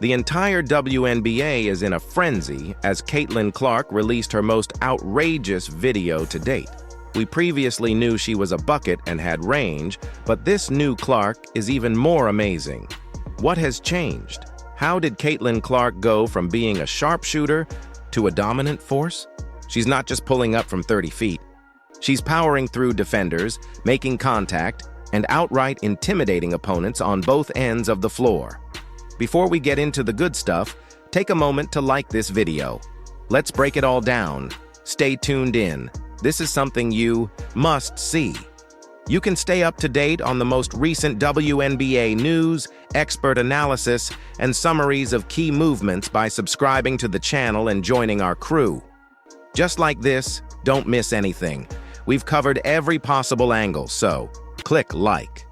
The entire WNBA is in a frenzy as Caitlin Clark released her most outrageous video to date. We previously knew she was a bucket and had range, but this new Clark is even more amazing. What has changed? How did Caitlin Clark go from being a sharpshooter to a dominant force? She's not just pulling up from 30 feet. She's powering through defenders, making contact, and outright intimidating opponents on both ends of the floor. Before we get into the good stuff, take a moment to like this video. Let's break it all down. Stay tuned in. This is something you must see. You can stay up to date on the most recent WNBA news, expert analysis, and summaries of key movements by subscribing to the channel and joining our crew. Just like this, don't miss anything. We've covered every possible angle, so click like.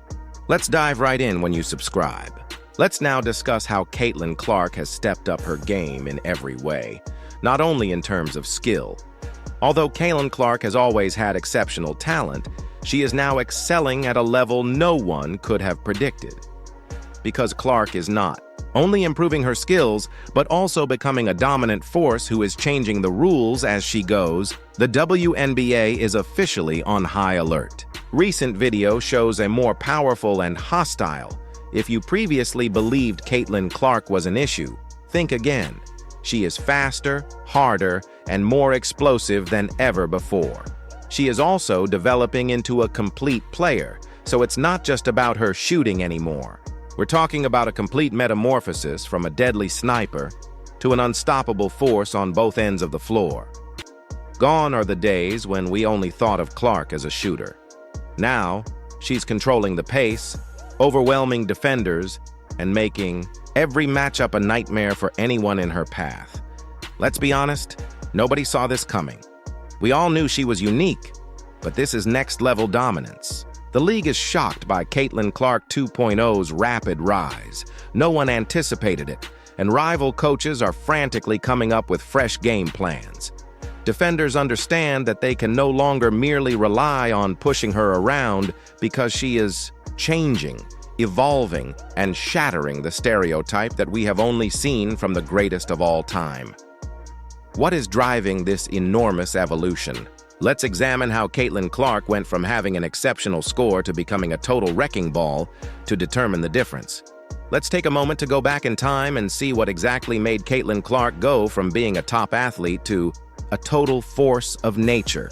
Let's dive right in when you subscribe. Let's now discuss how Caitlin Clark has stepped up her game in every way, not only in terms of skill. Although Caitlin Clark has always had exceptional talent, she is now excelling at a level no one could have predicted. Because Clark is not only improving her skills, but also becoming a dominant force who is changing the rules as she goes, the WNBA is officially on high alert. Recent video shows a more powerful and hostile. If you previously believed Caitlin Clark was an issue, think again. She is faster, harder, and more explosive than ever before. She is also developing into a complete player, so it's not just about her shooting anymore. We're talking about a complete metamorphosis from a deadly sniper to an unstoppable force on both ends of the floor. Gone are the days when we only thought of Clark as a shooter. Now, she's controlling the pace, overwhelming defenders, and making every matchup a nightmare for anyone in her path. Let's be honest, nobody saw this coming. We all knew she was unique, but this is next-level dominance. The league is shocked by Caitlin Clark 2.0's rapid rise. No one anticipated it, and rival coaches are frantically coming up with fresh game plans. Defenders understand that they can no longer merely rely on pushing her around because she is changing, evolving, and shattering the stereotype that we have only seen from the greatest of all time. What is driving this enormous evolution? Let's examine how Caitlin Clark went from having an exceptional score to becoming a total wrecking ball to determine the difference. Let's take a moment to go back in time and see what exactly made Caitlin Clark go from being a top athlete to a total force of nature.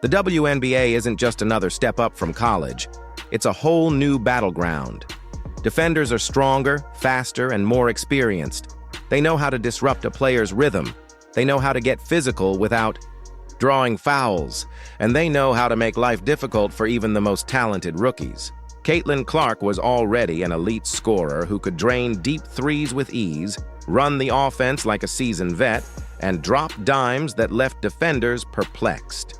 The WNBA isn't just another step up from college. It's a whole new battleground. Defenders are stronger, faster, and more experienced. They know how to disrupt a player's rhythm. They know how to get physical without drawing fouls, and they know how to make life difficult for even the most talented rookies. Caitlin Clark was already an elite scorer who could drain deep threes with ease, run the offense like a seasoned vet, and drop dimes that left defenders perplexed.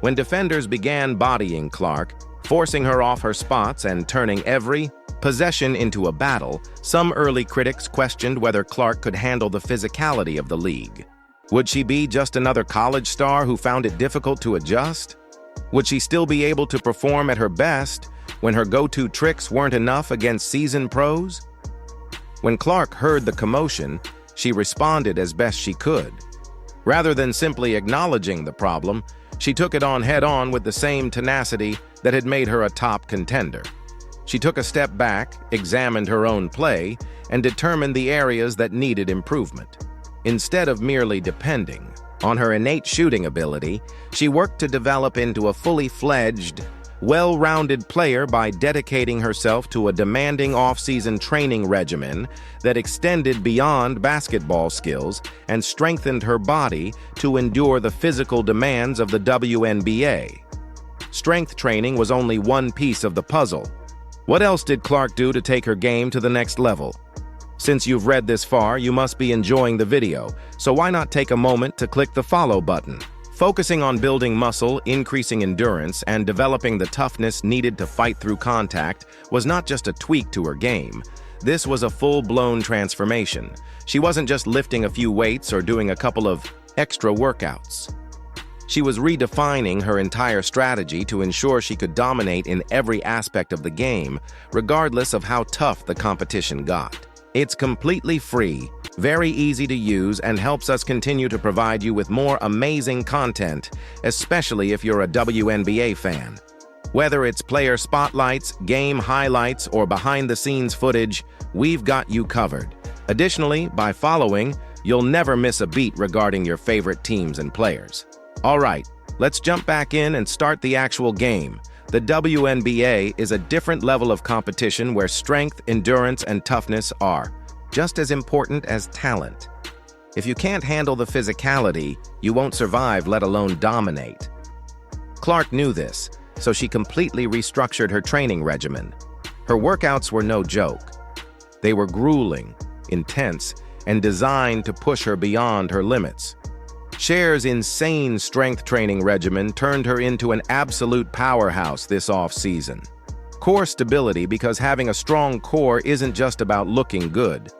When defenders began bodying Clark, forcing her off her spots and turning every possession into a battle, some early critics questioned whether Clark could handle the physicality of the league. Would she be just another college star who found it difficult to adjust? Would she still be able to perform at her best when her go-to tricks weren't enough against seasoned pros? When Clark heard the commotion, she responded as best she could. Rather than simply acknowledging the problem, she took it on head-on with the same tenacity that had made her a top contender. She took a step back, examined her own play, and determined the areas that needed improvement. Instead of merely depending on her innate shooting ability, she worked to develop into a fully fledged, well-rounded player by dedicating herself to a demanding off-season training regimen that extended beyond basketball skills and strengthened her body to endure the physical demands of the WNBA. Strength training was only one piece of the puzzle. What else did Clark do to take her game to the next level? Since you've read this far, you must be enjoying the video, so why not take a moment to click the follow button? Focusing on building muscle, increasing endurance, and developing the toughness needed to fight through contact was not just a tweak to her game. This was a full-blown transformation. She wasn't just lifting a few weights or doing a couple of extra workouts. She was redefining her entire strategy to ensure she could dominate in every aspect of the game, regardless of how tough the competition got. It's completely free, very easy to use, and helps us continue to provide you with more amazing content, especially if you're a WNBA fan. Whether it's player spotlights, game highlights, or behind-the-scenes footage, we've got you covered. Additionally, by following, you'll never miss a beat regarding your favorite teams and players. All right, let's jump back in and start the actual game. The WNBA is a different level of competition where strength, endurance, and toughness are just as important as talent. If you can't handle the physicality, you won't survive, let alone dominate. Clark knew this, so she completely restructured her training regimen. Her workouts were no joke. They were grueling, intense, and designed to push her beyond her limits. Cher's insane strength training regimen turned her into an absolute powerhouse this off-season. Core stability, because having a strong core isn't just about looking good.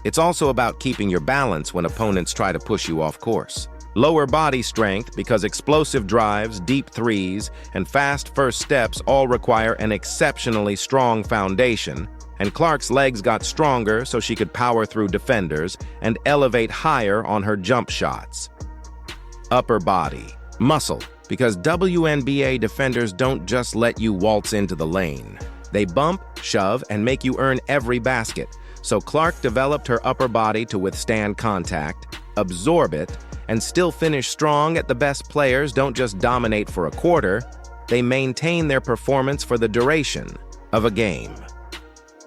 It's also about keeping your balance when opponents try to push you off course. Lower body strength, because explosive drives, deep threes, and fast first steps all require an exceptionally strong foundation, and Clark's legs got stronger so she could power through defenders and elevate higher on her jump shots. Upper body. Muscle, because WNBA defenders don't just let you waltz into the lane. They bump, shove, and make you earn every basket. So Clark developed her upper body to withstand contact, absorb it, and still finish strong. At the best players don't just dominate for a quarter, they maintain their performance for the duration of a game.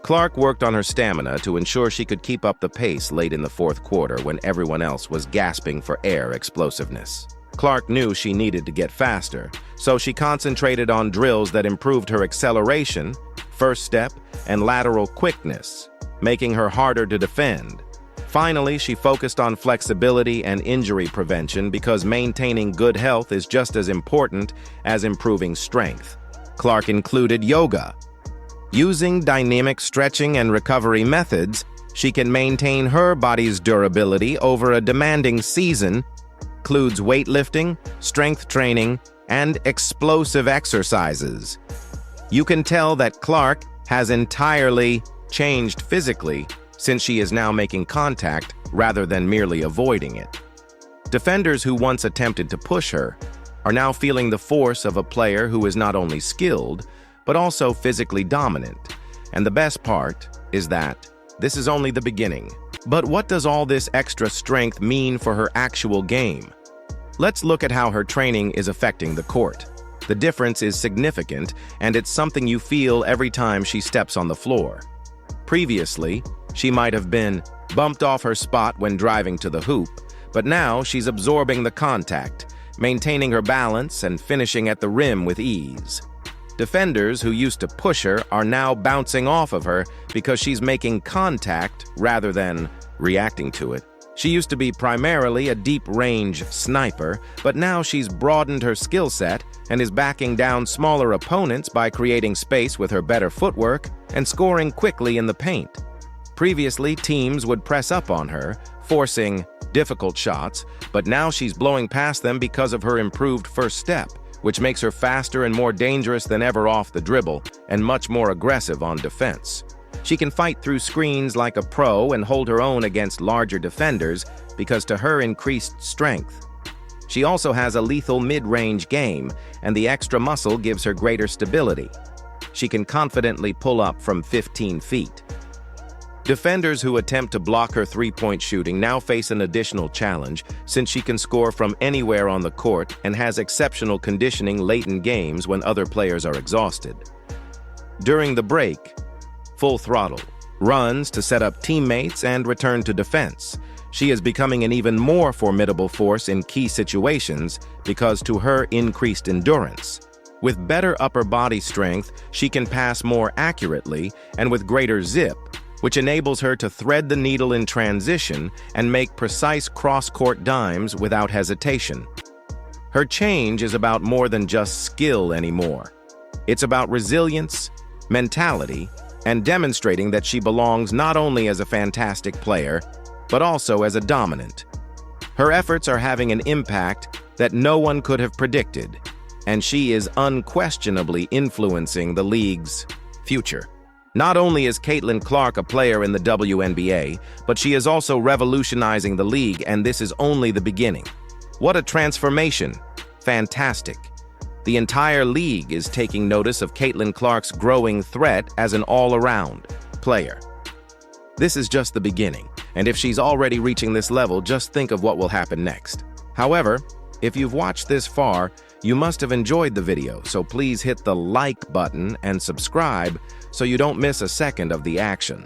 Clark worked on her stamina to ensure she could keep up the pace late in the fourth quarter when everyone else was gasping for air explosiveness. Clark knew she needed to get faster, so she concentrated on drills that improved her acceleration, first step, and lateral quickness, making her harder to defend. Finally, she focused on flexibility and injury prevention because maintaining good health is just as important as improving strength. Clark included yoga. Using dynamic stretching and recovery methods, she can maintain her body's durability over a demanding season. Includes weightlifting, strength training, and explosive exercises. You can tell that Clark has entirely changed physically since she is now making contact rather than merely avoiding it. Defenders who once attempted to push her are now feeling the force of a player who is not only skilled, but also physically dominant. And the best part is that this is only the beginning. But what does all this extra strength mean for her actual game? Let's look at how her training is affecting the court. The difference is significant, and it's something you feel every time she steps on the floor. Previously, she might have been bumped off her spot when driving to the hoop, but now she's absorbing the contact, maintaining her balance and finishing at the rim with ease. Defenders who used to push her are now bouncing off of her because she's making contact rather than reacting to it. She used to be primarily a deep-range sniper, but now she's broadened her skill set and is backing down smaller opponents by creating space with her better footwork and scoring quickly in the paint. Previously, teams would press up on her, forcing difficult shots, but now she's blowing past them because of her improved first step, which makes her faster and more dangerous than ever off the dribble and much more aggressive on defense. She can fight through screens like a pro and hold her own against larger defenders because to her increased strength. She also has a lethal mid-range game, and the extra muscle gives her greater stability. She can confidently pull up from 15 feet. Defenders who attempt to block her three-point shooting now face an additional challenge since she can score from anywhere on the court and has exceptional conditioning late in games when other players are exhausted. During the break, full throttle, runs to set up teammates and return to defense. She is becoming an even more formidable force in key situations because to her increased endurance. With better upper body strength, she can pass more accurately and with greater zip, which enables her to thread the needle in transition and make precise cross-court dimes without hesitation. Her change is about more than just skill anymore. It's about resilience, mentality, and demonstrating that she belongs not only as a fantastic player, but also as a dominant. Her efforts are having an impact that no one could have predicted, and she is unquestionably influencing the league's future. Not only is Caitlin Clark a player in the WNBA, but she is also revolutionizing the league, and this is only the beginning. What a transformation! Fantastic. The entire league is taking notice of Caitlin Clark's growing threat as an all-around player. This is just the beginning, and if she's already reaching this level, just think of what will happen next. However, if you've watched this far, you must have enjoyed the video, so please hit the like button and subscribe so you don't miss a second of the action.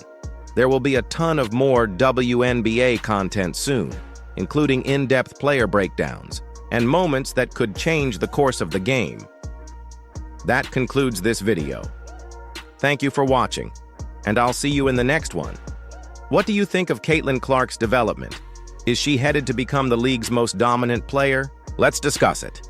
There will be a ton of more WNBA content soon, including in-depth player breakdowns and moments that could change the course of the game. That concludes this video. Thank you for watching, and I'll see you in the next one. What do you think of Caitlin Clark's development? Is she headed to become the league's most dominant player? Let's discuss it.